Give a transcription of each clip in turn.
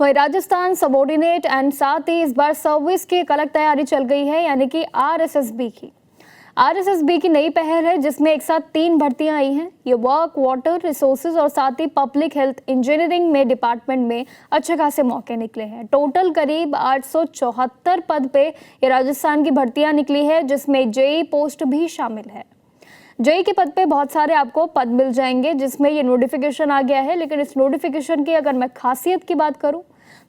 वहीं Rajasthan subordinate and साथ ही इस बार सर्विस की एक अलग तैयारी चल गई है, यानी कि आरएसएसबी की नई पहल है जिसमें एक साथ 3 भर्तियां आई हैं। ये वर्क, वाटर रिसोर्सेज और साथ ही पब्लिक हेल्थ इंजीनियरिंग में डिपार्टमेंट में अच्छे खासे मौके निकले हैं। टोटल करीब 874 पद पे ये राजस्थान की भर्तियां निकली है, जिसमें जेई पोस्ट भी शामिल है। जेई के पद पे बहुत सारे आपको पद मिल जाएंगे, जिसमें ये नोटिफिकेशन आ गया है। लेकिन इस नोटिफिकेशन की अगर मैं खासियत की बात करूं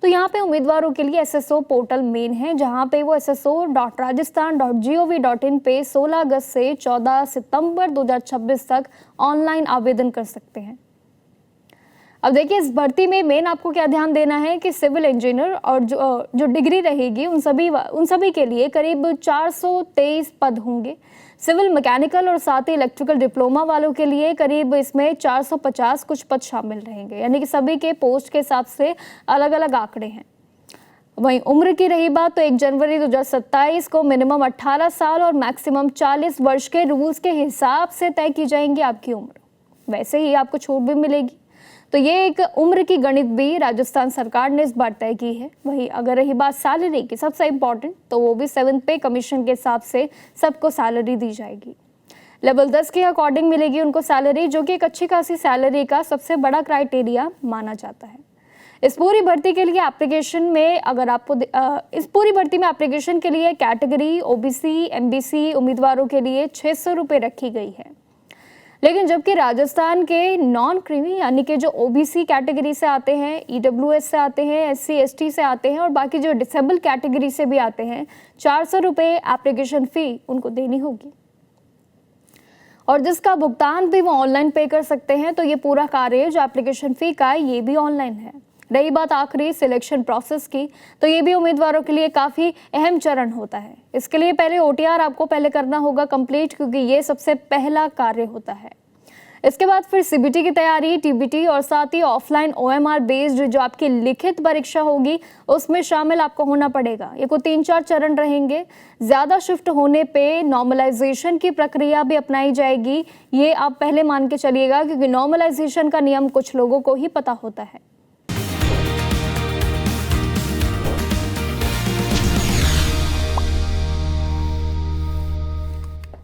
तो यहाँ पे उम्मीदवारों के लिए एसएसओ पोर्टल मेन है, जहाँ पे वो sso.rajasthan.gov.in पे 16 अगस्त से 14 सितंबर 2026 तक ऑनलाइन आवेदन कर सकते हैं। अब देखिए, इस भर्ती में मेन आपको क्या ध्यान देना है कि सिविल इंजीनियर और जो डिग्री रहेगी उन सभी के लिए करीब 423 पद होंगे। सिविल मैकेनिकल और साथ ही इलेक्ट्रिकल डिप्लोमा वालों के लिए करीब इसमें 450 कुछ पद शामिल रहेंगे, यानी कि सभी के पोस्ट के हिसाब से अलग अलग आंकड़े हैं। वहीं उम्र की रही बात तो 1 जनवरी 2027 को मिनिमम 18 साल और मैक्सिमम 40 वर्ष के रूल्स के हिसाब से तय की जाएंगी आपकी उम्र। वैसे ही आपको छूट भी मिलेगी। तो ये एक उम्र की गणित भी राजस्थान सरकार ने इस बार तय की है। वहीं अगर रही बात सैलरी की, सबसे इम्पोर्टेंट, तो वो भी 7th पे कमीशन के हिसाब से सबको सैलरी दी जाएगी। लेवल 10 के अकॉर्डिंग मिलेगी उनको सैलरी, जो कि एक अच्छी खासी सैलरी का सबसे बड़ा क्राइटेरिया माना जाता है। इस पूरी भर्ती के लिए एप्लीकेशन में अगर आपको इस पूरी भर्ती में एप्लीकेशन के लिए कैटेगरी ओबीसी एमबीसी उम्मीदवारों के लिए 600 रुपये रखी गई है। लेकिन जबकि राजस्थान के नॉन क्रीमी यानी कि जो ओबीसी कैटेगरी से आते हैं, ईडब्ल्यूएस से आते हैं, एससी एसटी से आते हैं और बाकी जो डिसेबल कैटेगरी से भी आते हैं, 400 रुपये एप्लीकेशन फी उनको देनी होगी और जिसका भुगतान भी वो ऑनलाइन पे कर सकते हैं। तो ये पूरा कार्य जो एप्लीकेशन फी का है, ये भी ऑनलाइन है। रही बात आखिरी सिलेक्शन प्रोसेस की, तो ये भी उम्मीदवारों के लिए काफ़ी अहम चरण होता है। इसके लिए पहले ओटीआर आपको पहले करना होगा कंप्लीट, क्योंकि ये सबसे पहला कार्य होता है। इसके बाद फिर सीबीटी की तैयारी, टीबीटी और साथ ही ऑफलाइन ओएमआर बेस्ड जो आपकी लिखित परीक्षा होगी उसमें शामिल आपको होना पड़ेगा। ये को 3-4 चरण रहेंगे। ज़्यादा शिफ्ट होने पे नॉर्मलाइजेशन की प्रक्रिया भी अपनाई जाएगी। ये आप पहले मान के चलिएगा, क्योंकि नॉर्मलाइजेशन का नियम कुछ लोगों को ही पता होता है।